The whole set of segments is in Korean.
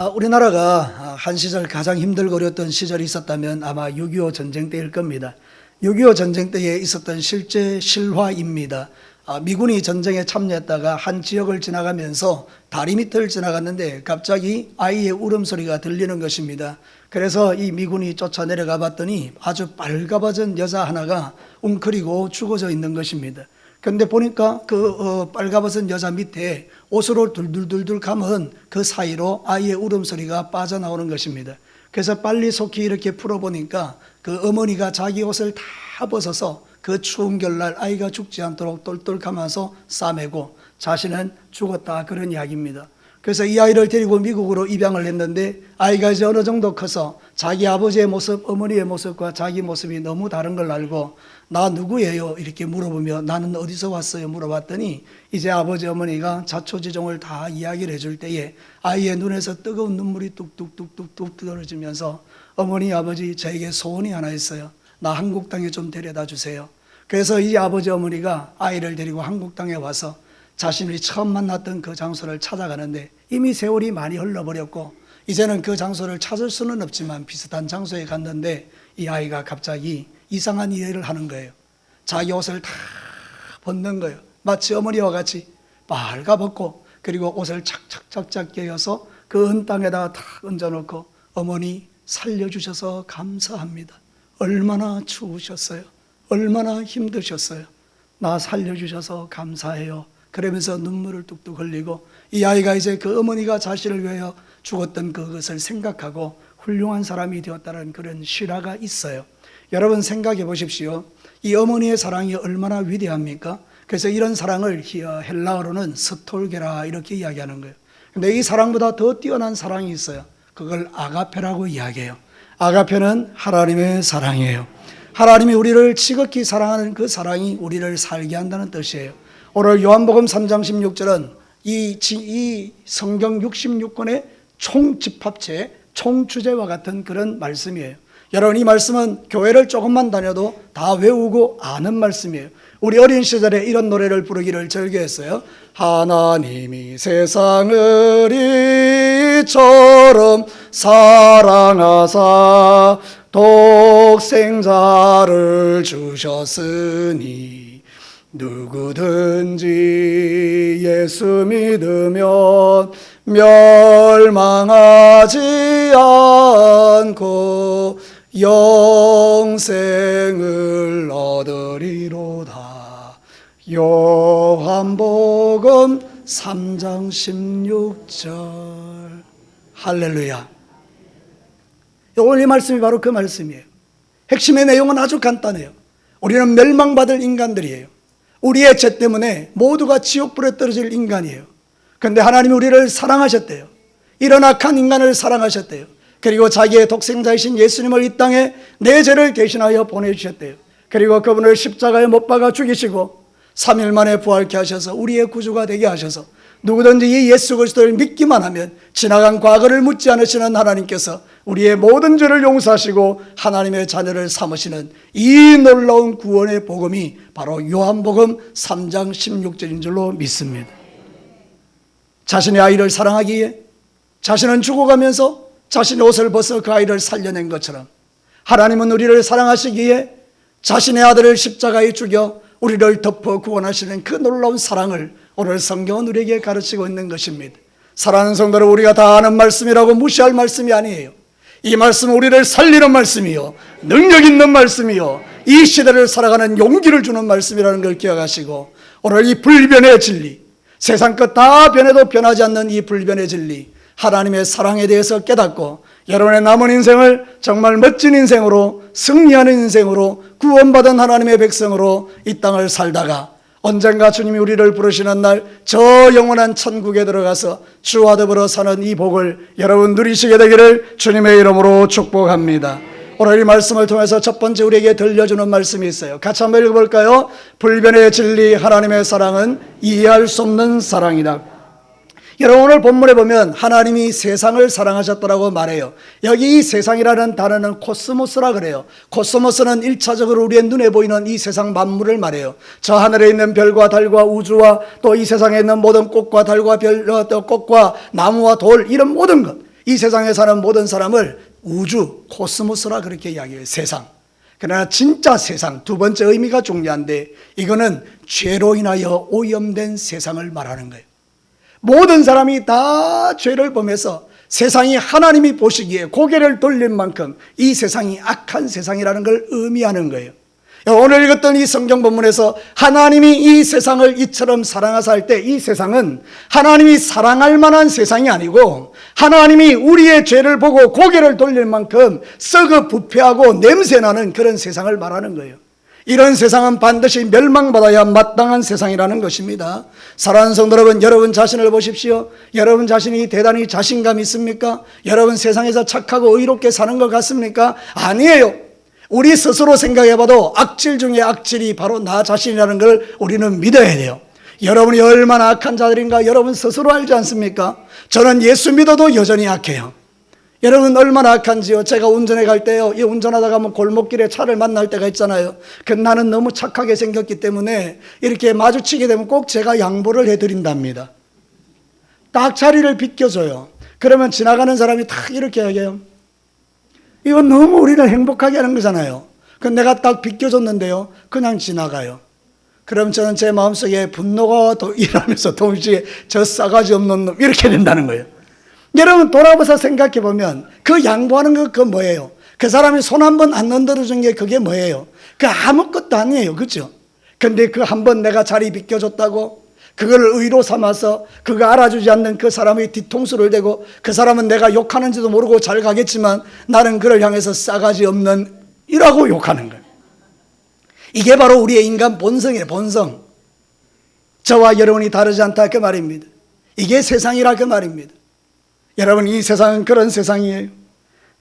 우리나라가 한 시절 가장 힘들고 어려웠던 시절이 있었다면 아마 6.25 전쟁 때일 겁니다. 6.25 전쟁 때에 있었던 실제 실화입니다. 미군이 전쟁에 참여했다가 한 지역을 지나가면서 다리 밑을 지나갔는데 갑자기 아이의 울음소리가 들리는 것입니다. 그래서 이 미군이 쫓아 내려가 봤더니 아주 빨가벗은 여자 하나가 웅크리고 죽어져 있는 것입니다. 그런데 보니까 빨가벗은 여자 밑에 옷으로 둘둘둘둘 감은 그 사이로 아이의 울음소리가 빠져나오는 것입니다. 그래서 빨리 속히 이렇게 풀어보니까 그 어머니가 자기 옷을 다 벗어서 그 추운 겨울날 아이가 죽지 않도록 똘똘 감아서 싸매고 자신은 죽었다, 그런 이야기입니다. 그래서 이 아이를 데리고 미국으로 입양을 했는데 아이가 이제 어느 정도 커서 자기 아버지의 모습, 어머니의 모습과 자기 모습이 너무 다른 걸 알고 나 누구예요? 이렇게 물어보며 나는 어디서 왔어요? 물어봤더니 이제 아버지 어머니가 자초지종을 다 이야기를 해줄 때에 아이의 눈에서 뜨거운 눈물이 뚝뚝뚝뚝뚝 떨어지면서 어머니, 아버지, 저에게 소원이 하나 있어요. 나 한국 땅에 좀 데려다 주세요. 그래서 이 아버지 어머니가 아이를 데리고 한국 땅에 와서 자신이 처음 만났던 그 장소를 찾아가는데 이미 세월이 많이 흘러버렸고 이제는 그 장소를 찾을 수는 없지만 비슷한 장소에 갔는데 이 아이가 갑자기 이상한 일을 하는 거예요. 자기 옷을 다 벗는 거예요. 마치 어머니와 같이 빨가벗고 그리고 옷을 착착착착 개어서 그 은땅에다가 다 얹어놓고 어머니 살려주셔서 감사합니다. 얼마나 추우셨어요. 얼마나 힘드셨어요. 나 살려주셔서 감사해요. 그러면서 눈물을 뚝뚝 흘리고 이 아이가 이제 그 어머니가 자신을 위하여 죽었던 그것을 생각하고 훌륭한 사람이 되었다는 그런 실화가 있어요. 여러분 생각해 보십시오. 이 어머니의 사랑이 얼마나 위대합니까? 그래서 이런 사랑을 헬라어로는 스톨게라 이렇게 이야기하는 거예요. 근데 이 사랑보다 더 뛰어난 사랑이 있어요. 그걸 아가페라고 이야기해요. 아가페는 하나님의 사랑이에요. 하나님이 우리를 지극히 사랑하는 그 사랑이 우리를 살게 한다는 뜻이에요. 오늘 요한복음 3장 16절은 이 성경 66권의 총집합체, 총주제와 같은 그런 말씀이에요. 여러분 이 말씀은 교회를 조금만 다녀도 다 외우고 아는 말씀이에요. 우리 어린 시절에 이런 노래를 부르기를 즐겨했어요. 하나님이 세상을 이처럼 사랑하사 독생자를 주셨으니 누구든지 예수 믿으면 멸망하지 않고 영생을 얻으리로다. 요한복음 3장 16절. 할렐루야. 오늘 이 말씀이 바로 그 말씀이에요. 핵심의 내용은 아주 간단해요. 우리는 멸망받을 인간들이에요. 우리의 죄 때문에 모두가 지옥불에 떨어질 인간이에요. 그런데 하나님이 우리를 사랑하셨대요. 이런 악한 인간을 사랑하셨대요. 그리고 자기의 독생자이신 예수님을 이 땅에 내 죄를 대신하여 보내주셨대요. 그리고 그분을 십자가에 못 박아 죽이시고 3일 만에 부활케 하셔서 우리의 구주가 되게 하셔서 누구든지 이 예수 그리스도를 믿기만 하면 지나간 과거를 묻지 않으시는 하나님께서 우리의 모든 죄를 용서하시고 하나님의 자녀를 삼으시는 이 놀라운 구원의 복음이 바로 요한복음 3장 16절인 줄로 믿습니다. 자신의 아이를 사랑하기에 자신은 죽어가면서 자신의 옷을 벗어 그 아이를 살려낸 것처럼 하나님은 우리를 사랑하시기에 자신의 아들을 십자가에 죽여 우리를 덮어 구원하시는 그 놀라운 사랑을 오늘 성경은 우리에게 가르치고 있는 것입니다. 사랑하는 성도를 우리가 다 아는 말씀이라고 무시할 말씀이 아니에요. 이 말씀은 우리를 살리는 말씀이요, 능력 있는 말씀이요, 이 시대를 살아가는 용기를 주는 말씀이라는 걸 기억하시고 오늘 이 불변의 진리, 세상 것 다 변해도 변하지 않는 이 불변의 진리, 하나님의 사랑에 대해서 깨닫고 여러분의 남은 인생을 정말 멋진 인생으로, 승리하는 인생으로, 구원받은 하나님의 백성으로 이 땅을 살다가 언젠가 주님이 우리를 부르시는 날 저 영원한 천국에 들어가서 주와 더불어 사는 이 복을 여러분 누리시게 되기를 주님의 이름으로 축복합니다. 오늘 이 말씀을 통해서 첫 번째 우리에게 들려주는 말씀이 있어요. 같이 한번 읽어볼까요? 불변의 진리, 하나님의 사랑은 이해할 수 없는 사랑이다. 여러분 오늘 본문에 보면 하나님이 세상을 사랑하셨다고 말해요. 여기 이 세상이라는 단어는 코스모스라 그래요. 코스모스는 1차적으로 우리의 눈에 보이는 이 세상 만물을 말해요. 저 하늘에 있는 별과 달과 우주와 또 이 세상에 있는 모든 꽃과 달과 꽃과 나무와 돌, 이런 모든 것, 이 세상에 사는 모든 사람을 우주, 코스모스라 그렇게 이야기해요. 세상. 그러나 진짜 세상, 두 번째 의미가 중요한데 이거는 죄로 인하여 오염된 세상을 말하는 거예요. 모든 사람이 다 죄를 범해서 세상이 하나님이 보시기에 고개를 돌릴 만큼 이 세상이 악한 세상이라는 걸 의미하는 거예요. 오늘 읽었던 이 성경 본문에서 하나님이 이 세상을 이처럼 사랑하사 할 때 이 세상은 하나님이 사랑할 만한 세상이 아니고 하나님이 우리의 죄를 보고 고개를 돌릴 만큼 썩어 부패하고 냄새나는 그런 세상을 말하는 거예요. 이런 세상은 반드시 멸망받아야 마땅한 세상이라는 것입니다. 사랑하는 성도 여러분, 여러분 자신을 보십시오. 여러분 자신이 대단히 자신감 있습니까? 여러분 세상에서 착하고 의롭게 사는 것 같습니까? 아니에요. 우리 스스로 생각해봐도 악질 중에 악질이 바로 나 자신이라는 걸 우리는 믿어야 돼요. 여러분이 얼마나 악한 자들인가 여러분 스스로 알지 않습니까? 저는 예수 믿어도 여전히 악해요. 여러분 얼마나 악한지요. 제가 운전해 갈 때요, 이 운전하다가 골목길에 차를 만날 때가 있잖아요. 그 나는 너무 착하게 생겼기 때문에 이렇게 마주치게 되면 꼭 제가 양보를 해드린답니다. 딱 자리를 비켜줘요. 그러면 지나가는 사람이 딱 이렇게 얘기해요. 이건 너무 우리를 행복하게 하는 거잖아요. 그 내가 딱 비켜줬는데요, 그냥 지나가요. 그럼 저는 제 마음속에 분노가 일어나면서 동시에 저 싸가지 없는 놈 이렇게 된다는 거예요. 여러분 돌아봐서 생각해 보면 그 양보하는 거 그거 뭐예요? 그 사람이 손 한 번 안 흔들어 준 게 그게 뭐예요? 그 아무것도 아니에요. 그렇죠? 근데 그 한 번 내가 자리 비켜줬다고 그걸 의로 삼아서 그거 알아주지 않는 그 사람의 뒤통수를 대고 그 사람은 내가 욕하는지도 모르고 잘 가겠지만 나는 그를 향해서 싸가지 없는 이라고 욕하는 거예요. 이게 바로 우리의 인간 본성이에요. 본성. 저와 여러분이 다르지 않다 그 말입니다. 이게 세상이라 그 말입니다. 여러분 이 세상은 그런 세상이에요.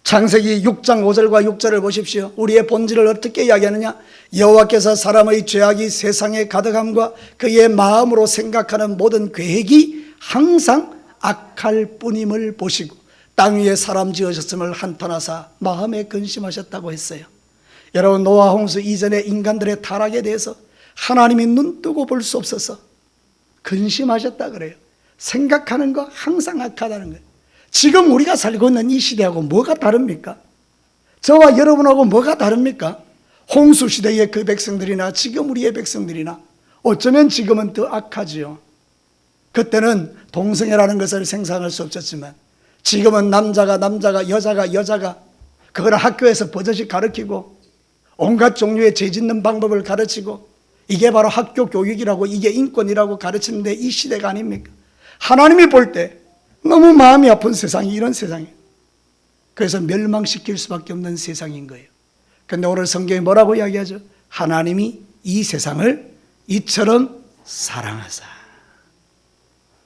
창세기 6장 5절과 6절을 보십시오. 우리의 본질을 어떻게 이야기하느냐? 여호와께서 사람의 죄악이 세상에 가득함과 그의 마음으로 생각하는 모든 계획이 항상 악할 뿐임을 보시고 땅 위에 사람 지으셨음을 한탄하사 마음에 근심하셨다고 했어요. 여러분 노아 홍수 이전의 인간들의 타락에 대해서 하나님이 눈뜨고 볼 수 없어서 근심하셨다 그래요. 생각하는 거 항상 악하다는 거예요. 지금 우리가 살고 있는 이 시대하고 뭐가 다릅니까? 저와 여러분하고 뭐가 다릅니까? 홍수 시대의 그 백성들이나 지금 우리의 백성들이나 어쩌면 지금은 더 악하지요. 그때는 동성애라는 것을 생산할 수 없었지만 지금은 남자가 여자가 그걸 학교에서 버젓이 가르치고 온갖 종류의 죄 짓는 방법을 가르치고 이게 바로 학교 교육이라고 이게 인권이라고 가르치는데 이 시대가 아닙니까? 하나님이 볼 때 너무 마음이 아픈 세상이 이런 세상이에요. 그래서 멸망시킬 수밖에 없는 세상인 거예요. 그런데 오늘 성경이 뭐라고 이야기하죠? 하나님이 이 세상을 이처럼 사랑하사,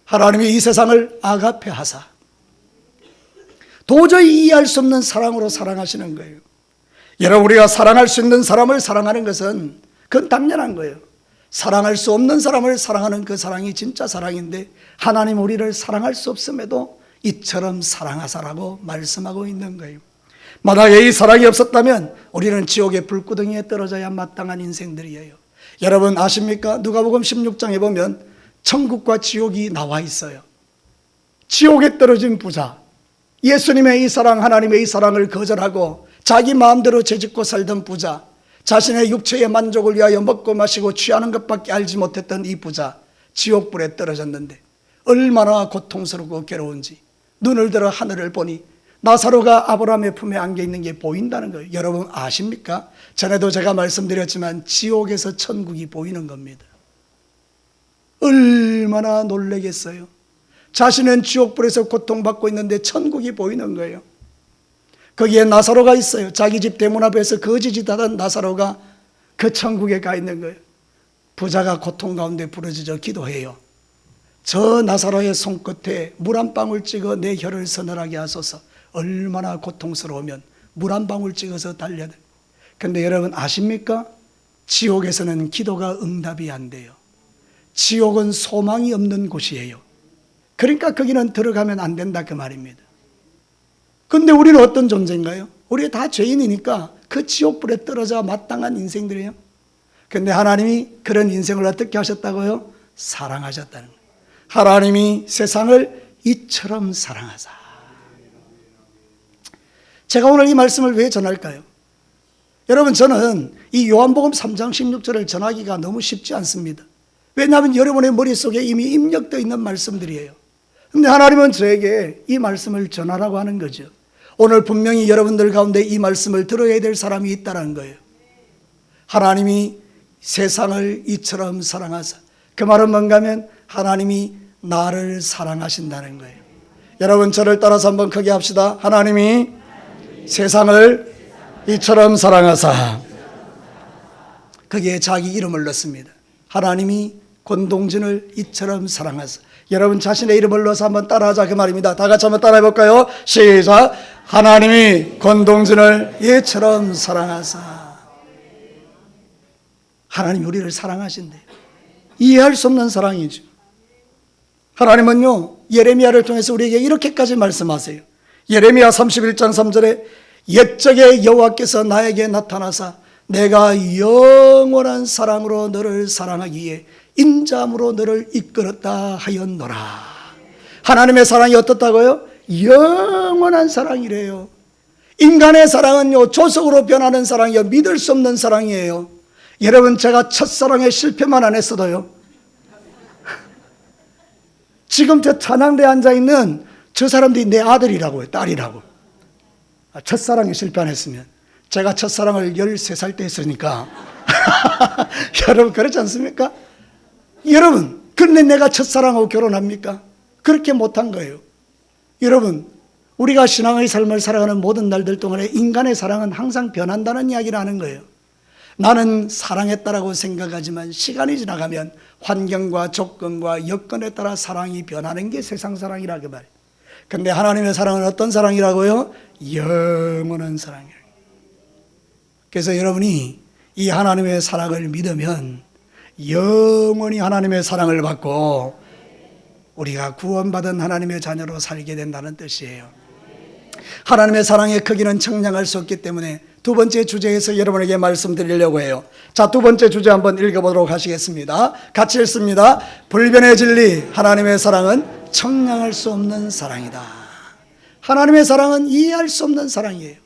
하나님이 이 세상을 아가페 하사, 도저히 이해할 수 없는 사랑으로 사랑하시는 거예요. 여러분 우리가 사랑할 수 있는 사람을 사랑하는 것은 그건 당연한 거예요. 사랑할 수 없는 사람을 사랑하는 그 사랑이 진짜 사랑인데 하나님 우리를 사랑할 수 없음에도 이처럼 사랑하사라고 말씀하고 있는 거예요. 만약에 이 사랑이 없었다면 우리는 지옥의 불구덩이에 떨어져야 마땅한 인생들이에요. 여러분 아십니까? 누가복음 16장에 보면 천국과 지옥이 나와 있어요. 지옥에 떨어진 부자, 예수님의 이 사랑, 하나님의 이 사랑을 거절하고 자기 마음대로 죄짓고 살던 부자, 자신의 육체의 만족을 위하여 먹고 마시고 취하는 것밖에 알지 못했던 이 부자, 지옥불에 떨어졌는데 얼마나 고통스럽고 괴로운지 눈을 들어 하늘을 보니 나사로가 아브라함의 품에 안겨 있는 게 보인다는 거예요. 여러분 아십니까? 전에도 제가 말씀드렸지만 지옥에서 천국이 보이는 겁니다. 얼마나 놀라겠어요. 자신은 지옥불에서 고통받고 있는데 천국이 보이는 거예요. 거기에 나사로가 있어요. 자기 집 대문 앞에서 거지짓하던 나사로가 그 천국에 가 있는 거예요. 부자가 고통 가운데 부르짖어 기도해요. 저 나사로의 손끝에 물 한 방울 찍어 내 혀를 서늘하게 하소서. 얼마나 고통스러우면 물 한 방울 찍어서 달려들. 근데 여러분 아십니까? 지옥에서는 기도가 응답이 안 돼요. 지옥은 소망이 없는 곳이에요. 그러니까 거기는 들어가면 안 된다 그 말입니다. 근데 우리는 어떤 존재인가요? 우리 다 죄인이니까 그 지옥불에 떨어져 마땅한 인생들이에요. 근데 하나님이 그런 인생을 어떻게 하셨다고요? 사랑하셨다는 거예요. 하나님이 세상을 이처럼 사랑하사. 제가 오늘 이 말씀을 왜 전할까요? 여러분, 저는 이 요한복음 3장 16절을 전하기가 너무 쉽지 않습니다. 왜냐하면 여러분의 머릿속에 이미 입력되어 있는 말씀들이에요. 근데 하나님은 저에게 이 말씀을 전하라고 하는 거죠. 오늘 분명히 여러분들 가운데 이 말씀을 들어야 될 사람이 있다는 거예요. 하나님이 세상을 이처럼 사랑하사, 그 말은 뭔가 하면 하나님이 나를 사랑하신다는 거예요. 여러분, 저를 따라서 한번 크게 합시다. 하나님이 세상을 이처럼 사랑하사. 거기에 자기 이름을 넣습니다. 하나님이 권동진을 이처럼 사랑하사. 여러분 자신의 이름을 넣어서 한번 따라하자 그 말입니다. 다 같이 한번 따라해 볼까요? 시작. 하나님이 권동진을 이처럼 사랑하사. 하나님이 우리를 사랑하신대요. 이해할 수 없는 사랑이죠. 하나님은요, 예레미야를 통해서 우리에게 이렇게까지 말씀하세요. 예레미야 31장 3절에 옛적에 여호와께서 나에게 나타나사 내가 영원한 사랑으로 너를 사랑하기에 인자함으로 너를 이끌었다 하였노라. 하나님의 사랑이 어떻다고요? 영원한 사랑이래요. 인간의 사랑은요, 조속으로 변하는 사랑이요, 믿을 수 없는 사랑이에요. 여러분, 제가 첫사랑에 실패만 안 했어도요, 지금 저 찬양대에 앉아있는 저 사람들이 내 아들이라고요, 딸이라고. 첫사랑에 실패 안 했으면. 제가 첫사랑을 13살 때 했으니까. 여러분, 그렇지 않습니까? 여러분, 그런데 내가 첫사랑하고 결혼합니까? 그렇게 못한 거예요. 여러분, 우리가 신앙의 삶을 살아가는 모든 날들 동안에 인간의 사랑은 항상 변한다는 이야기를 하는 거예요. 나는 사랑했다라고 생각하지만 시간이 지나가면 환경과 조건과 여건에 따라 사랑이 변하는 게 세상 사랑이라 그 말이에요. 근데 하나님의 사랑은 어떤 사랑이라고요? 영원한 사랑이에요. 그래서 여러분이 이 하나님의 사랑을 믿으면 영원히 하나님의 사랑을 받고 우리가 구원받은 하나님의 자녀로 살게 된다는 뜻이에요. 하나님의 사랑의 크기는 청량할 수 없기 때문에 두 번째 주제에서 여러분에게 말씀드리려고 해요. 자, 두 번째 주제 한번 읽어보도록 하시겠습니다. 같이 읽습니다. 불변의 진리, 하나님의 사랑은 청량할 수 없는 사랑이다. 하나님의 사랑은 이해할 수 없는 사랑이에요.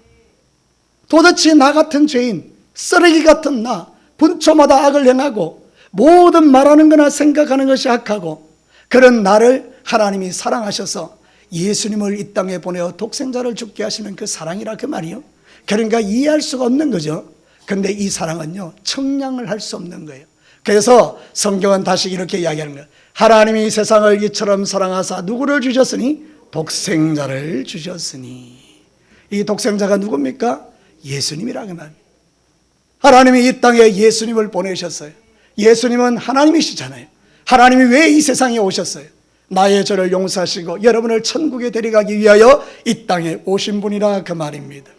도대체 나 같은 죄인, 쓰레기 같은 나, 분초마다 악을 행하고 모든 말하는 거나 생각하는 것이 악하고 그런 나를 하나님이 사랑하셔서 예수님을 이 땅에 보내어 독생자를 죽게 하시는 그 사랑이라 그 말이요. 그러니까 이해할 수가 없는 거죠. 근데 이 사랑은요, 청량을 할 수 없는 거예요. 그래서 성경은 다시 이렇게 이야기하는 거예요. 하나님이 세상을 이처럼 사랑하사 누구를 주셨으니? 독생자를 주셨으니. 이 독생자가 누굽니까? 예수님이라 그 말입니다. 하나님이 이 땅에 예수님을 보내셨어요. 예수님은 하나님이시잖아요. 하나님이 왜 이 세상에 오셨어요? 나의 죄를 용서하시고 여러분을 천국에 데려가기 위하여 이 땅에 오신 분이라 그 말입니다.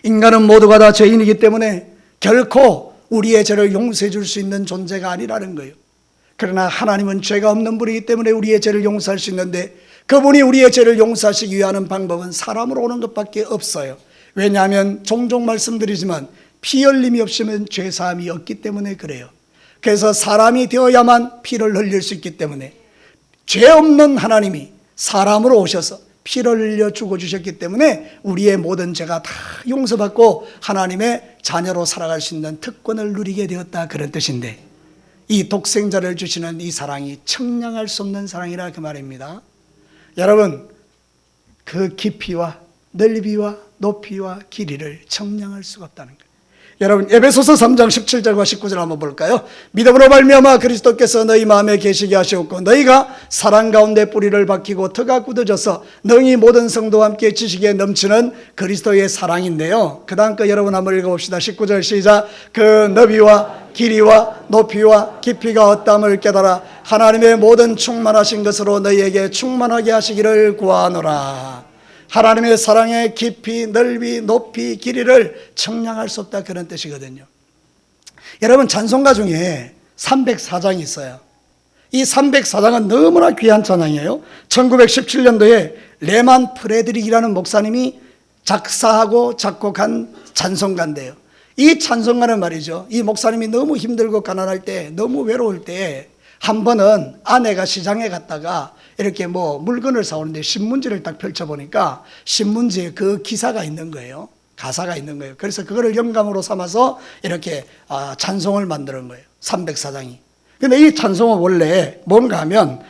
인간은 모두가 다 죄인이기 때문에 결코 우리의 죄를 용서해 줄 수 있는 존재가 아니라는 거예요. 그러나 하나님은 죄가 없는 분이기 때문에 우리의 죄를 용서할 수 있는데 그분이 우리의 죄를 용서하시기 위한 방법은 사람으로 오는 것밖에 없어요. 왜냐하면 종종 말씀드리지만 피 흘림이 없으면 죄사함이 없기 때문에 그래요. 그래서 사람이 되어야만 피를 흘릴 수 있기 때문에 죄 없는 하나님이 사람으로 오셔서 피를 흘려 죽어주셨기 때문에 우리의 모든 죄가 다 용서받고 하나님의 자녀로 살아갈 수 있는 특권을 누리게 되었다, 그런 뜻인데 이 독생자를 주시는 이 사랑이 청량할 수 없는 사랑이라 그 말입니다. 여러분, 그 깊이와 넓이와 높이와 길이를 청량할 수가 없다는 거예요. 여러분, 에베소서 3장 17절과 19절 한번 볼까요? 믿음으로 말미암아 그리스도께서 너희 마음에 계시게 하셨고 너희가 사랑 가운데 뿌리를 박히고 터가 굳어져서 너희 모든 성도와 함께 지식에 넘치는 그리스도의 사랑인데요. 그 다음 거 여러분 한번 읽어봅시다. 19절 시작. 그 너비와 길이와 높이와 깊이가 어떠함을 깨달아 하나님의 모든 충만하신 것으로 너희에게 충만하게 하시기를 구하노라. 하나님의 사랑의 깊이, 넓이, 높이, 길이를 청량할 수 없다, 그런 뜻이거든요. 여러분, 찬송가 중에 304장이 있어요. 이 304장은 너무나 귀한 찬양이에요. 1917년도에 레만 프레드릭이라는 목사님이 작사하고 작곡한 찬송가인데요. 이 찬송가는 말이죠, 이 목사님이 너무 힘들고 가난할 때, 너무 외로울 때 한 번은 아내가 시장에 갔다가 이렇게 뭐 물건을 사오는데 신문지를 딱 펼쳐보니까 신문지에 그 기사가 있는 거예요. 가사가 있는 거예요. 그래서 그거를 영감으로 삼아서 이렇게 찬송을 만드는 거예요. 304장이. 근데 이 찬송은 원래 뭔가 하면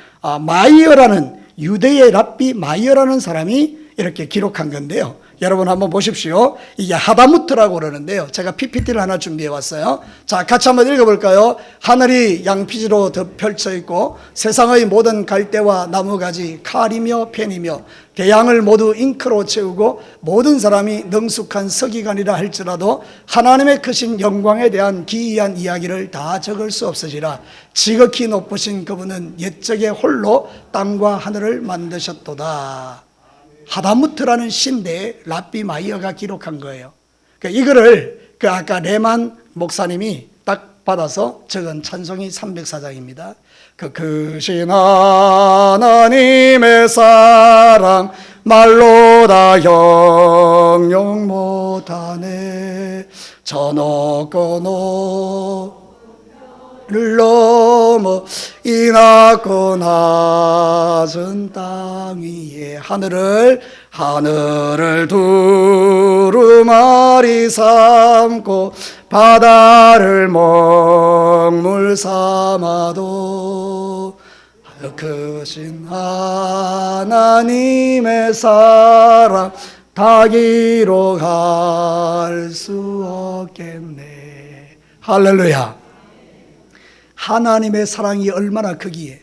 마이어라는, 유대의 랍비 마이어라는 사람이 이렇게 기록한 건데요. 여러분 한번 보십시오. 이게 하다무트라고 그러는데요. 제가 PPT를 하나 준비해 왔어요. 자, 같이 한번 읽어볼까요? 하늘이 양피지로 펼쳐 있고 세상의 모든 갈대와 나무가지 칼이며 펜이며 대양을 모두 잉크로 채우고 모든 사람이 능숙한 서기관이라 할지라도 하나님의 크신 영광에 대한 기이한 이야기를 다 적을 수 없으시라. 지극히 높으신 그분은 옛적에 홀로 땅과 하늘을 만드셨도다. 하다무트라는 신대에 랍비 마이어가 기록한 거예요. 이거를 아까 레만 목사님이 딱 받아서 적은 찬송이 304장입니다. 크신 하나님의 사랑 말로 다 형용 못하네. 저 높고 늘 넘어 이 낮고 낮은 땅 위에 하늘을 두루마리 삼고 바다를 먹물 삼아도 크신 하나님의 사랑 다 기록할 수 없겠네. 할렐루야. 하나님의 사랑이 얼마나 크기에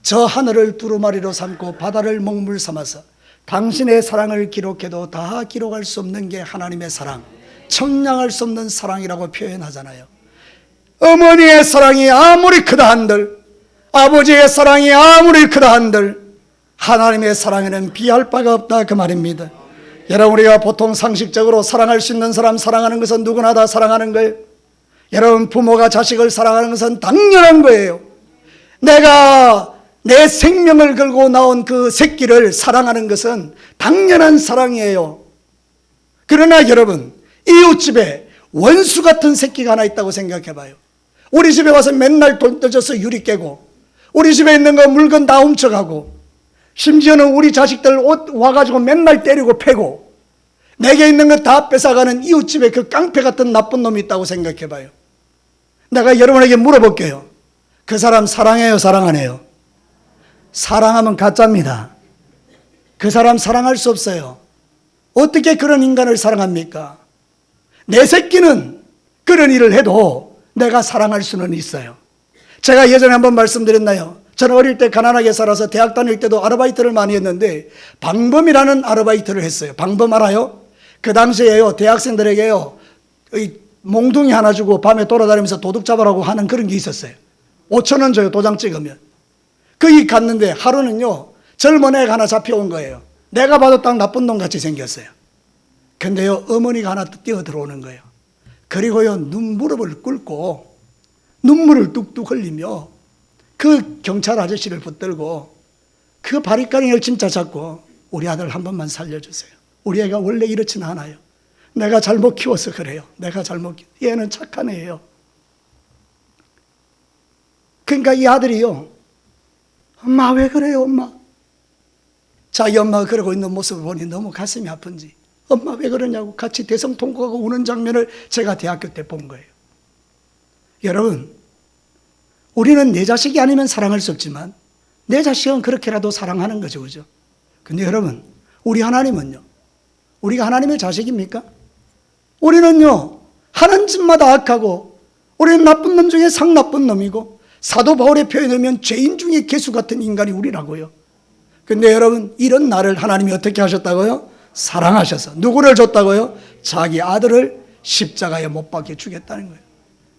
저 하늘을 두루마리로 삼고 바다를 먹물 삼아서 당신의 사랑을 기록해도 다 기록할 수 없는 게 하나님의 사랑, 청량할 수 없는 사랑이라고 표현하잖아요. 어머니의 사랑이 아무리 크다 한들, 아버지의 사랑이 아무리 크다 한들 하나님의 사랑에는 비할 바가 없다, 그 말입니다. 여러분, 우리가 보통 상식적으로 사랑할 수 있는 사람 사랑하는 것은 누구나 다 사랑하는 거예요. 여러분, 부모가 자식을 사랑하는 것은 당연한 거예요. 내가 내 생명을 걸고 나온 그 새끼를 사랑하는 것은 당연한 사랑이에요. 그러나 여러분, 이웃집에 원수 같은 새끼가 하나 있다고 생각해 봐요. 우리 집에 와서 맨날 돈 뜯어서 유리 깨고, 우리 집에 있는 거 물건 다 훔쳐가고, 심지어는 우리 자식들 옷 와가지고 맨날 때리고 패고, 내게 있는 거 다 뺏어가는 이웃집에 그 깡패 같은 나쁜 놈이 있다고 생각해 봐요. 내가 여러분에게 물어볼게요. 그 사람 사랑해요, 사랑 안 해요? 사랑하면 가짜입니다. 그 사람 사랑할 수 없어요. 어떻게 그런 인간을 사랑합니까? 내 새끼는 그런 일을 해도 내가 사랑할 수는 있어요. 제가 예전에 한번 말씀드렸나요? 저는 어릴 때 가난하게 살아서 대학 다닐 때도 아르바이트를 많이 했는데 방범이라는 아르바이트를 했어요. 방범 알아요? 그 당시에요, 대학생들에게요, 몽둥이 하나 주고 밤에 돌아다니면서 도둑 잡으라고 하는 그런 게 있었어요. 5,000원 줘요, 도장 찍으면. 거기 갔는데 하루는요, 젊은 애가 하나 잡혀온 거예요. 내가 봐도 딱 나쁜 놈 같이 생겼어요. 근데요, 어머니가 하나 뛰어 들어오는 거예요. 그리고요, 무릎을 꿇고 눈물을 뚝뚝 흘리며 그 경찰 아저씨를 붙들고 그 바리가랑이를 진짜 잡고, 우리 아들 한 번만 살려주세요. 우리 애가 원래 이렇지는 않아요. 내가 잘못 키워서 그래요. 내가 잘못 얘는 착한 애예요. 그러니까 이 아들이요, 엄마 왜 그래요, 엄마? 자기 엄마가 그러고 있는 모습을 보니 너무 가슴이 아픈지, 엄마 왜 그러냐고 같이 대성통곡하고 우는 장면을 제가 대학교 때 본 거예요. 여러분, 우리는 내 자식이 아니면 사랑할 수 없지만 내 자식은 그렇게라도 사랑하는 거죠, 그죠? 근데 여러분, 우리 하나님은요, 우리가 하나님의 자식입니까? 우리는요, 하는 짓마다 악하고, 우리는 나쁜 놈 중에 상 나쁜 놈이고, 사도 바울의 표현에 의하면 죄인 중에 개수 같은 인간이 우리라고요. 근데 여러분, 이런 나를 하나님이 어떻게 하셨다고요? 사랑하셔서. 누구를 줬다고요? 자기 아들을 십자가에 못 박혀 주겠다는 거예요.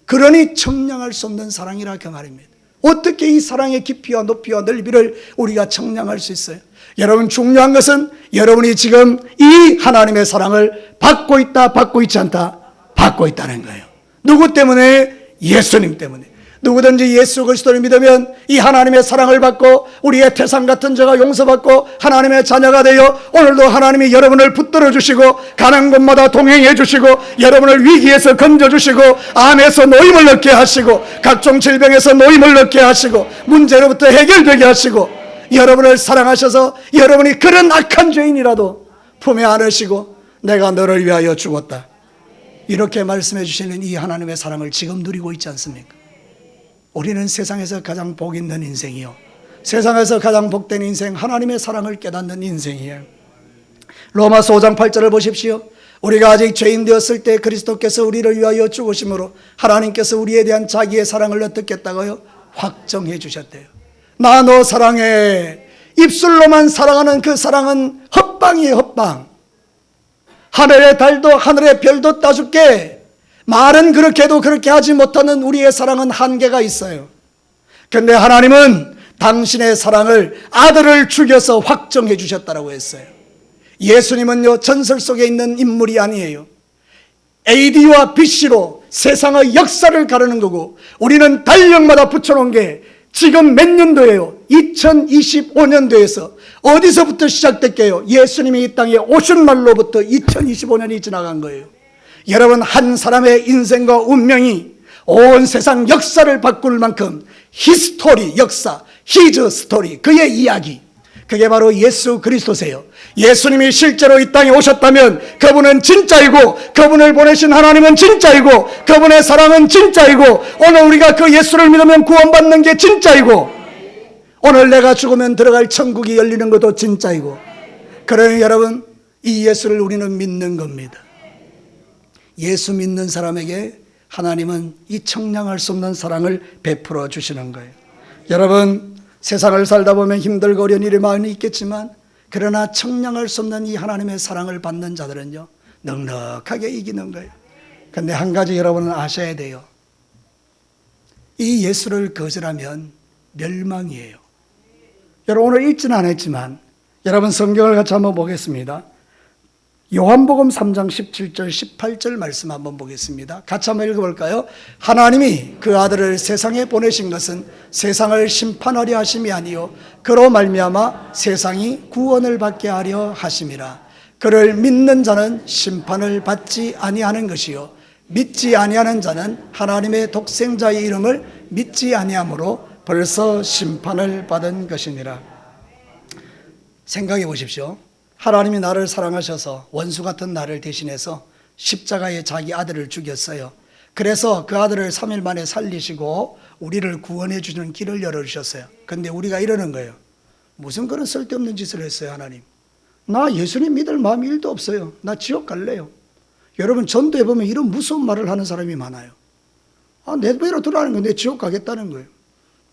그러니 청량할 수 없는 사랑이라 그 말입니다. 어떻게 이 사랑의 깊이와 높이와 넓이를 우리가 청량할 수 있어요? 여러분, 중요한 것은 여러분이 지금 이 하나님의 사랑을 받고 있다, 받고 있지 않다? 받고 있다는 거예요. 누구 때문에? 예수님 때문에. 누구든지 예수 그리스도를 믿으면 이 하나님의 사랑을 받고 우리의 태산 같은 죄가 용서받고 하나님의 자녀가 되어 오늘도 하나님이 여러분을 붙들어 주시고 가는 곳마다 동행해 주시고 여러분을 위기에서 건져 주시고 암에서 노임을 얻게 하시고 각종 질병에서 노임을 얻게 하시고 문제로부터 해결되게 하시고 여러분을 사랑하셔서 여러분이 그런 악한 죄인이라도 품에 안으시고 내가 너를 위하여 죽었다, 이렇게 말씀해 주시는 이 하나님의 사랑을 지금 누리고 있지 않습니까? 우리는 세상에서 가장 복 있는 인생이요, 세상에서 가장 복된 인생, 하나님의 사랑을 깨닫는 인생이에요. 로마서 5장 8절을 보십시오. 우리가 아직 죄인 되었을 때 그리스도께서 우리를 위하여 죽으심으로 하나님께서 우리에 대한 자기의 사랑을 어떻게 했다고요? 확정해 주셨대요. 나 너 사랑해. 입술로만 사랑하는 그 사랑은 헛방이에요, 헛방. 하늘의 달도 하늘의 별도 따줄게, 말은 그렇게 해도 그렇게 하지 못하는 우리의 사랑은 한계가 있어요. 그런데 하나님은 당신의 사랑을 아들을 죽여서 확정해 주셨다고 했어요. 예수님은요, 전설 속에 있는 인물이 아니에요. AD와 BC로 세상의 역사를 가르는 거고, 우리는 달력마다 붙여놓은 게 지금 몇 년도예요? 2025년도에서 어디서부터 시작됐게요? 예수님이 이 땅에 오신 날로부터 2025년이 지나간 거예요. 여러분, 한 사람의 인생과 운명이 온 세상 역사를 바꿀 만큼 히스토리, 역사, 히즈 스토리, 그의 이야기, 그게 바로 예수 그리스도세요. 예수님이 실제로 이 땅에 오셨다면 그분은 진짜이고, 그분을 보내신 하나님은 진짜이고, 그분의 사랑은 진짜이고, 오늘 우리가 그 예수를 믿으면 구원받는 게 진짜이고, 오늘 내가 죽으면 들어갈 천국이 열리는 것도 진짜이고, 그러니 여러분, 이 예수를 우리는 믿는 겁니다. 예수 믿는 사람에게 하나님은 이 청량할 수 없는 사랑을 베풀어 주시는 거예요. 여러분, 세상을 살다 보면 힘들고 어려운 일이 많이 있겠지만, 그러나 청량할 수 없는 이 하나님의 사랑을 받는 자들은요, 넉넉하게 이기는 거예요. 그런데 한 가지 여러분은 아셔야 돼요. 이 예수를 거절하면 멸망이에요. 여러분, 오늘 읽지는 않았지만 여러분 성경을 같이 한번 보겠습니다. 요한복음 3장 17절 18절 말씀 한번 보겠습니다. 같이 한번 읽어볼까요? 하나님이 그 아들을 세상에 보내신 것은 세상을 심판하려 하심이 아니요 그로 말미암아 세상이 구원을 받게 하려 하심이라. 그를 믿는 자는 심판을 받지 아니하는 것이요 믿지 아니하는 자는 하나님의 독생자의 이름을 믿지 아니하므로 벌써 심판을 받은 것이니라. 생각해 보십시오. 하나님이 나를 사랑하셔서 원수 같은 나를 대신해서 십자가에 자기 아들을 죽였어요. 그래서 그 아들을 3일 만에 살리시고 우리를 구원해 주는 길을 열어주셨어요. 그런데 우리가 이러는 거예요. 무슨 그런 쓸데없는 짓을 했어요, 하나님. 나 예수님 믿을 마음이 1도 없어요. 나 지옥 갈래요. 여러분, 전도해 보면 이런 무서운 말을 하는 사람이 많아요. 내 배로 들어가는 건데 지옥 가겠다는 거예요.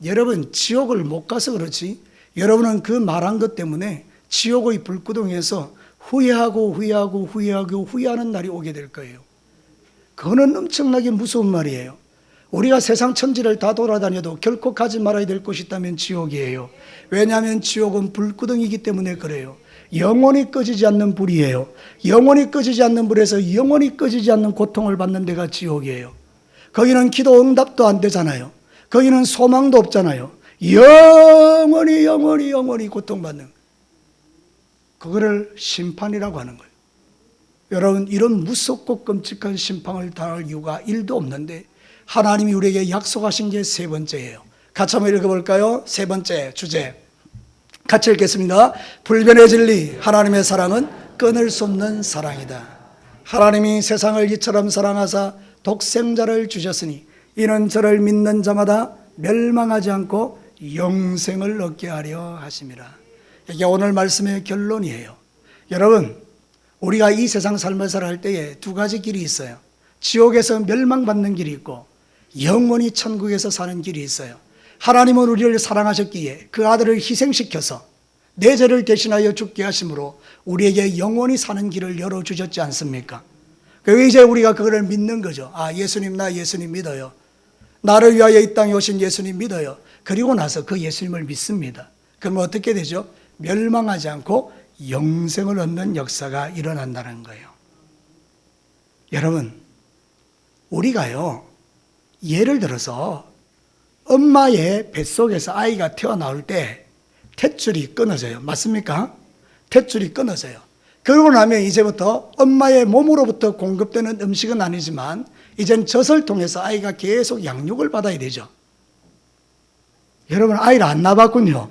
여러분, 지옥을 못 가서 그렇지, 여러분은 그 말한 것 때문에 지옥의 불구덩이에서 후회하는 날이 오게 될 거예요. 그거는 엄청나게 무서운 말이에요. 우리가 세상 천지를 다 돌아다녀도 결코 가지 말아야 될 곳이 있다면 지옥이에요. 왜냐하면 지옥은 불구덩이이기 때문에 그래요. 영원히 꺼지지 않는 불이에요. 영원히 꺼지지 않는 불에서 영원히 꺼지지 않는 고통을 받는 데가 지옥이에요. 거기는 기도 응답도 안 되잖아요. 거기는 소망도 없잖아요. 영원히 고통받는, 그거를 심판이라고 하는 거예요. 여러분, 이런 무섭고 끔찍한 심판을 당할 이유가 1도 없는데 하나님이 우리에게 약속하신 게 3번째예요. 같이 한번 읽어볼까요? 3번째 주제 같이 읽겠습니다. 불변의 진리, 하나님의 사랑은 끊을 수 없는 사랑이다. 하나님이 세상을 이처럼 사랑하사 독생자를 주셨으니 이는 저를 믿는 자마다 멸망하지 않고 영생을 얻게 하려 하심이라. 이게 오늘 말씀의 결론이에요. 여러분, 우리가 이 세상 삶을 살아갈 때에 2가지 길이 있어요. 지옥에서 멸망받는 길이 있고 영원히 천국에서 사는 길이 있어요. 하나님은 우리를 사랑하셨기에 그 아들을 희생시켜서 내 죄를 대신하여 죽게 하심으로 우리에게 영원히 사는 길을 열어주셨지 않습니까? 그래서 이제 우리가 그거를 믿는 거죠. 예수님, 나 예수님 믿어요. 나를 위하여 이 땅에 오신 예수님 믿어요. 그리고 나서 그 예수님을 믿습니다. 그러면 어떻게 되죠? 멸망하지 않고 영생을 얻는 역사가 일어난다는 거예요. 여러분, 우리가요, 예를 들어서 엄마의 뱃속에서 아이가 태어나올 때 탯줄이 끊어져요. 맞습니까? 탯줄이 끊어져요. 그러고 나면 이제부터 엄마의 몸으로부터 공급되는 음식은 아니지만 이젠 젖을 통해서 아이가 계속 양육을 받아야 되죠. 여러분, 아이를 안 낳아봤군요.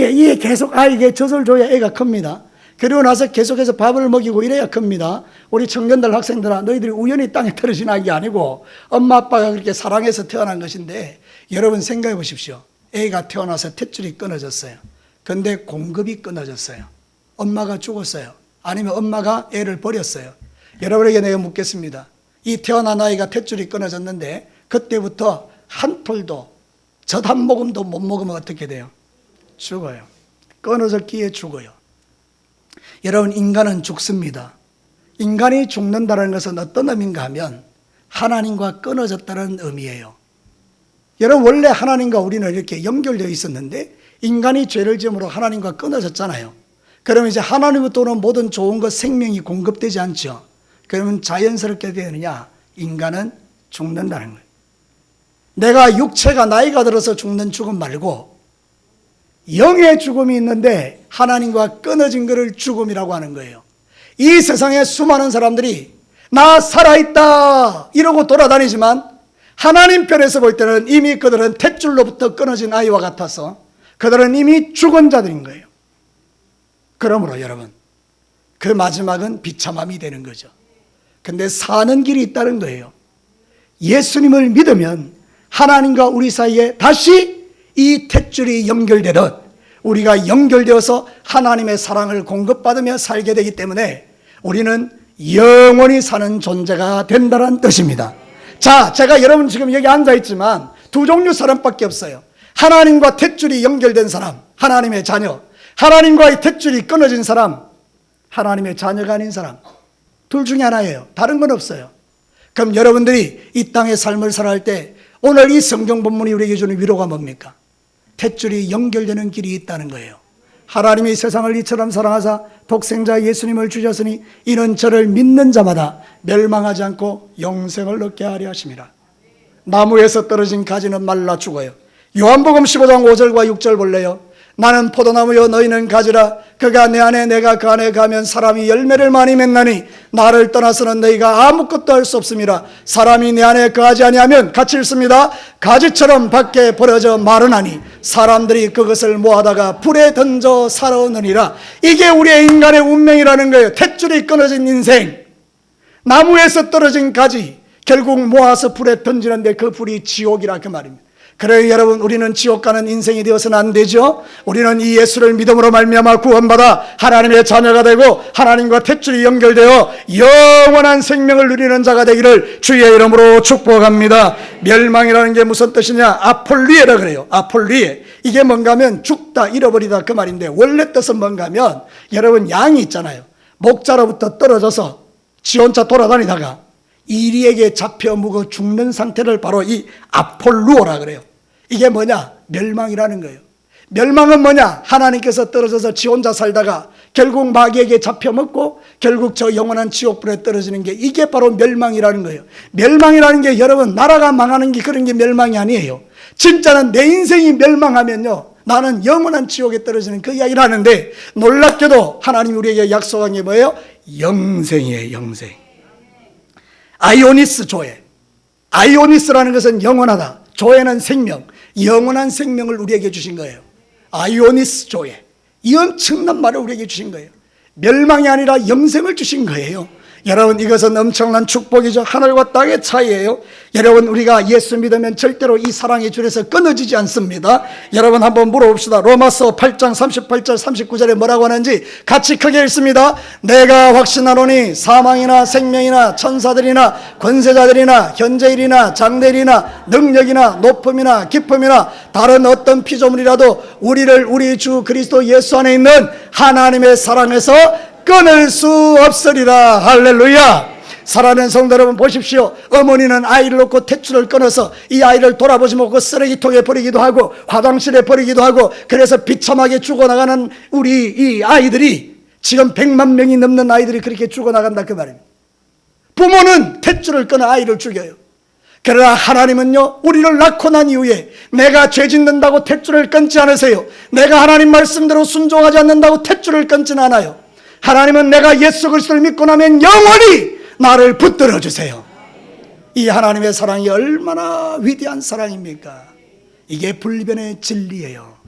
이게 계속 아이에게 젖을 줘야 애가 큽니다. 그리고 나서 계속해서 밥을 먹이고 이래야 큽니다. 우리 청년들 학생들아, 너희들이 우연히 땅에 떨어진 아이가 아니고 엄마 아빠가 그렇게 사랑해서 태어난 것인데, 여러분 생각해 보십시오. 애가 태어나서 탯줄이 끊어졌어요. 근데 공급이 끊어졌어요. 엄마가 죽었어요. 아니면 엄마가 애를 버렸어요. 여러분에게 내가 묻겠습니다. 이 태어난 아이가 탯줄이 끊어졌는데 그때부터 한 톨도 젖 한 모금도 못 먹으면 어떻게 돼요? 죽어요. 끊어졌기에 죽어요. 여러분, 인간은 죽습니다. 인간이 죽는다는 것은 어떤 의미인가 하면 하나님과 끊어졌다는 의미예요. 여러분, 원래 하나님과 우리는 이렇게 연결되어 있었는데 인간이 죄를 지음으로 하나님과 끊어졌잖아요. 그러면 이제 하나님부터 오는 모든 좋은 것, 생명이 공급되지 않죠. 그러면 자연스럽게 되느냐? 인간은 죽는다는 거예요. 내가 육체가 나이가 들어서 죽는 죽음 말고 영의 죽음이 있는데 하나님과 끊어진 것을 죽음이라고 하는 거예요. 이 세상에 수많은 사람들이 나 살아있다 이러고 돌아다니지만 하나님 편에서 볼 때는 이미 그들은 탯줄로부터 끊어진 아이와 같아서 그들은 이미 죽은 자들인 거예요. 그러므로 여러분, 그 마지막은 비참함이 되는 거죠. 근데 사는 길이 있다는 거예요. 예수님을 믿으면 하나님과 우리 사이에 다시 이 탯줄이 연결되듯 우리가 연결되어서 하나님의 사랑을 공급받으며 살게 되기 때문에 우리는 영원히 사는 존재가 된다는 뜻입니다. 자, 제가 여러분 지금 여기 앉아있지만 두 종류 사람밖에 없어요. 하나님과 탯줄이 연결된 사람, 하나님의 자녀. 하나님과의 탯줄이 끊어진 사람, 하나님의 자녀가 아닌 사람. 둘 중에 하나예요. 다른 건 없어요. 그럼 여러분들이 이 땅의 삶을 살아갈 때 오늘 이 성경 본문이 우리에게 주는 위로가 뭡니까? 탯줄이 연결되는 길이 있다는 거예요. 하나님이 세상을 이처럼 사랑하사 독생자 예수님을 주셨으니 이는 저를 믿는 자마다 멸망하지 않고 영생을 얻게 하려 하심이라. 나무에서 떨어진 가지는 말라 죽어요. 요한복음 15장 5절과 6절 볼래요? 나는 포도나무요 너희는 가지라. 그가 내 안에 내가 그 안에 가면 사람이 열매를 많이 맺나니 나를 떠나서는 너희가 아무것도 할 수 없음이라. 사람이 내 안에 거하지 아니하면 같이 읽습니다. 가지처럼 밖에 버려져 마르나니 사람들이 그것을 모아다가 불에 던져 살아오느니라. 이게 우리의 인간의 운명이라는 거예요. 탯줄이 끊어진 인생, 나무에서 떨어진 가지, 결국 모아서 불에 던지는데 그 불이 지옥이라 그 말입니다. 그래요 여러분, 우리는 지옥 가는 인생이 되어서는 안 되죠. 우리는 이 예수를 믿음으로 말미암아 구원받아 하나님의 자녀가 되고 하나님과 탯줄이 연결되어 영원한 생명을 누리는 자가 되기를 주의 이름으로 축복합니다. 멸망이라는 게 무슨 뜻이냐? 아폴리에라 그래요. 아폴리에. 이게 뭔가 하면 죽다, 잃어버리다 그 말인데 원래 뜻은 뭔가 하면 여러분, 양이 있잖아요. 목자로부터 떨어져서 지 혼자 돌아다니다가 이리에게 잡혀 묵어 죽는 상태를 바로 이 아폴루오라 그래요. 이게 뭐냐? 멸망이라는 거예요. 멸망은 뭐냐? 하나님께서 떨어져서 지 혼자 살다가 결국 마귀에게 잡혀 먹고 결국 저 영원한 지옥불에 떨어지는 게, 이게 바로 멸망이라는 거예요. 멸망이라는 게 여러분, 나라가 망하는 게 그런 게 멸망이 아니에요. 진짜는 내 인생이 멸망하면요, 나는 영원한 지옥에 떨어지는 그 이야기를 하는데, 놀랍게도 하나님이 우리에게 약속한 게 뭐예요? 영생이에요. 영생. 아이오니스 조회. 아이오니스라는 것은 영원하다, 조회는 생명, 영원한 생명을 우리에게 주신 거예요. 아이오니스 조회. 이 엄청난 말을 우리에게 주신 거예요. 멸망이 아니라 영생을 주신 거예요. 여러분, 이것은 엄청난 축복이죠. 하늘과 땅의 차이예요. 여러분, 우리가 예수 믿으면 절대로 이 사랑의 줄에서 끊어지지 않습니다. 여러분, 한번 물어봅시다. 로마서 8장 38절 39절에 뭐라고 하는지 같이 크게 읽습니다. 내가 확신하노니 사망이나 생명이나 천사들이나 권세자들이나 현재일이나 장래일이나 능력이나 높음이나 깊음이나 다른 어떤 피조물이라도 우리를 우리 주 그리스도 예수 안에 있는 하나님의 사랑에서 끊을 수 없으리라. 할렐루야. 사랑하는 성도 여러분, 보십시오. 어머니는 아이를 놓고 탯줄을 끊어서 이 아이를 돌아보지 못하고 쓰레기통에 버리기도 하고 화장실에 버리기도 하고, 그래서 비참하게 죽어나가는 우리 이 아이들이 지금 100만 명이 넘는 아이들이 그렇게 죽어나간다 그 말입니다. 부모는 탯줄을 끊어 아이를 죽여요. 그러나 하나님은요, 우리를 낳고 난 이후에 내가 죄 짓는다고 탯줄을 끊지 않으세요. 내가 하나님 말씀대로 순종하지 않는다고 탯줄을 끊지는 않아요. 하나님은 내가 예수 그리스도를 믿고 나면 영원히 나를 붙들어 주세요. 이 하나님의 사랑이 얼마나 위대한 사랑입니까? 이게 불변의 진리예요.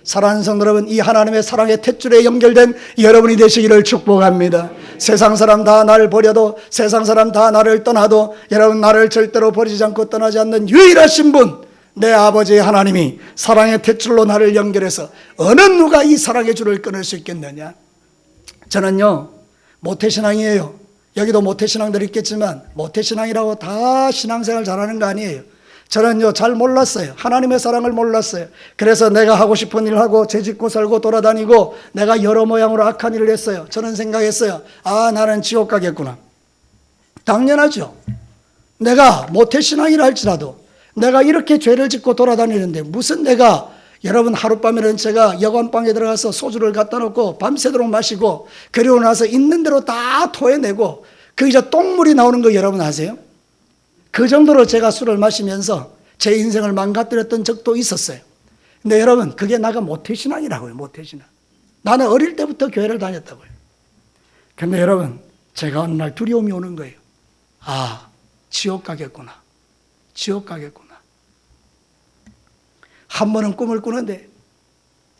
사랑하는 성도 여러분, 이 하나님의 사랑의 탯줄에 연결된 여러분이 되시기를 축복합니다. 세상 사람 다 나를 버려도, 세상 사람 다 나를 떠나도, 여러분 나를 절대로 버리지 않고 떠나지 않는 유일하신 분, 내 아버지 하나님이 사랑의 탯줄로 나를 연결해서 어느 누가 이 사랑의 줄을 끊을 수 있겠느냐. 저는요 모태신앙이에요. 여기도 모태신앙들이 있겠지만 모태신앙이라고 다 신앙생활 잘하는 거 아니에요. 저는요 잘 몰랐어요. 하나님의 사랑을 몰랐어요. 그래서 내가 하고 싶은 일을 하고 죄짓고 살고 돌아다니고 내가 여러 모양으로 악한 일을 했어요. 저는 생각했어요. 아, 나는 지옥 가겠구나. 당연하죠. 내가 모태신앙이라 할지라도 내가 이렇게 죄를 짓고 돌아다니는데 무슨 내가, 여러분 하룻밤에는 제가 여관방에 들어가서 소주를 갖다 놓고 밤새도록 마시고 그리고 나서 있는 대로 다 토해내고 그 이제 똥물이 나오는 거 여러분 아세요? 그 정도로 제가 술을 마시면서 제 인생을 망가뜨렸던 적도 있었어요. 근데 여러분 그게 나가 모태신앙이라고요. 모태신앙. 나는 어릴 때부터 교회를 다녔다고요. 근데 여러분 제가 어느 날 두려움이 오는 거예요. 아, 지옥 가겠구나. 지옥 가겠구나. 한 번은 꿈을 꾸는데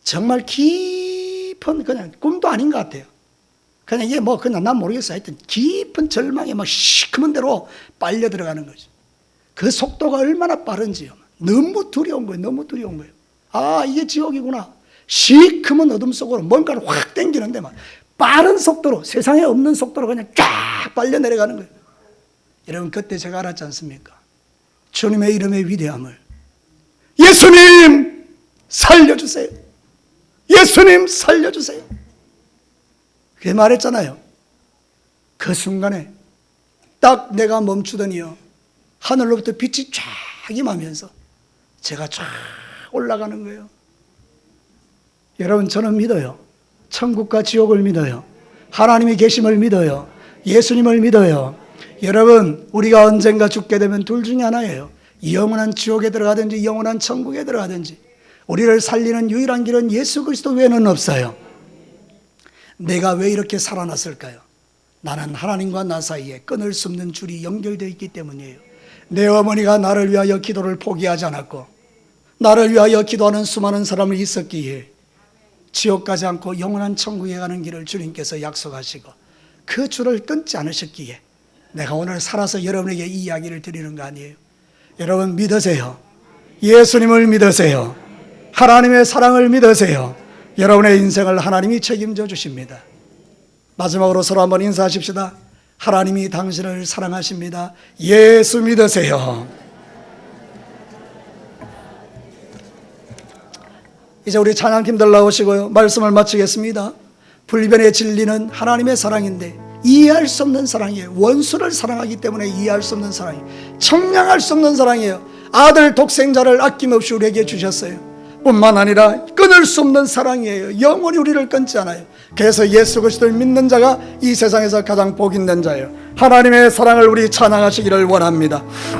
정말 깊은 그냥 꿈도 아닌 것 같아요. 그냥 이게 뭐 그냥 난 모르겠어요. 하여튼 깊은 절망에 막 시커먼 대로 빨려 들어가는 거죠. 그 속도가 얼마나 빠른지요. 너무 두려운 거예요. 너무 두려운 거예요. 아, 이게 지옥이구나. 시커먼 어둠 속으로 뭔가를 확 당기는데 막 빠른 속도로, 세상에 없는 속도로 그냥 쫙 빨려 내려가는 거예요. 여러분 그때 제가 알았지 않습니까? 주님의 이름의 위대함을. 예수님 살려주세요. 예수님 살려주세요. 그렇게 말했잖아요. 그 순간에 딱 내가 멈추더니요 하늘로부터 빛이 쫙 임하면서 제가 쫙 올라가는 거예요. 여러분 저는 믿어요. 천국과 지옥을 믿어요. 하나님이 계심을 믿어요. 예수님을 믿어요. 여러분 우리가 언젠가 죽게 되면 둘 중에 하나예요. 영원한 지옥에 들어가든지 영원한 천국에 들어가든지. 우리를 살리는 유일한 길은 예수 그리스도 외에는 없어요. 내가 왜 이렇게 살아났을까요? 나는 하나님과 나 사이에 끊을 수 없는 줄이 연결되어 있기 때문이에요. 내 어머니가 나를 위하여 기도를 포기하지 않았고 나를 위하여 기도하는 수많은 사람이 있었기에 지옥 가지 않고 영원한 천국에 가는 길을 주님께서 약속하시고 그 줄을 끊지 않으셨기에 내가 오늘 살아서 여러분에게 이 이야기를 드리는 거 아니에요. 여러분 믿으세요. 예수님을 믿으세요. 하나님의 사랑을 믿으세요. 여러분의 인생을 하나님이 책임져 주십니다. 마지막으로 서로 한번 인사하십시다. 하나님이 당신을 사랑하십니다. 예수 믿으세요. 이제 우리 찬양팀들 나오시고요. 말씀을 마치겠습니다. 불변의 진리는 하나님의 사랑인데 이해할 수 없는 사랑이에요. 원수를 사랑하기 때문에 이해할 수 없는 사랑이에요. 청량할 수 없는 사랑이에요. 아들 독생자를 아낌없이 우리에게 주셨어요. 뿐만 아니라 끊을 수 없는 사랑이에요. 영원히 우리를 끊지 않아요. 그래서 예수 그리스도를 믿는 자가 이 세상에서 가장 복 있는 자예요. 하나님의 사랑을 우리 찬양하시기를 원합니다.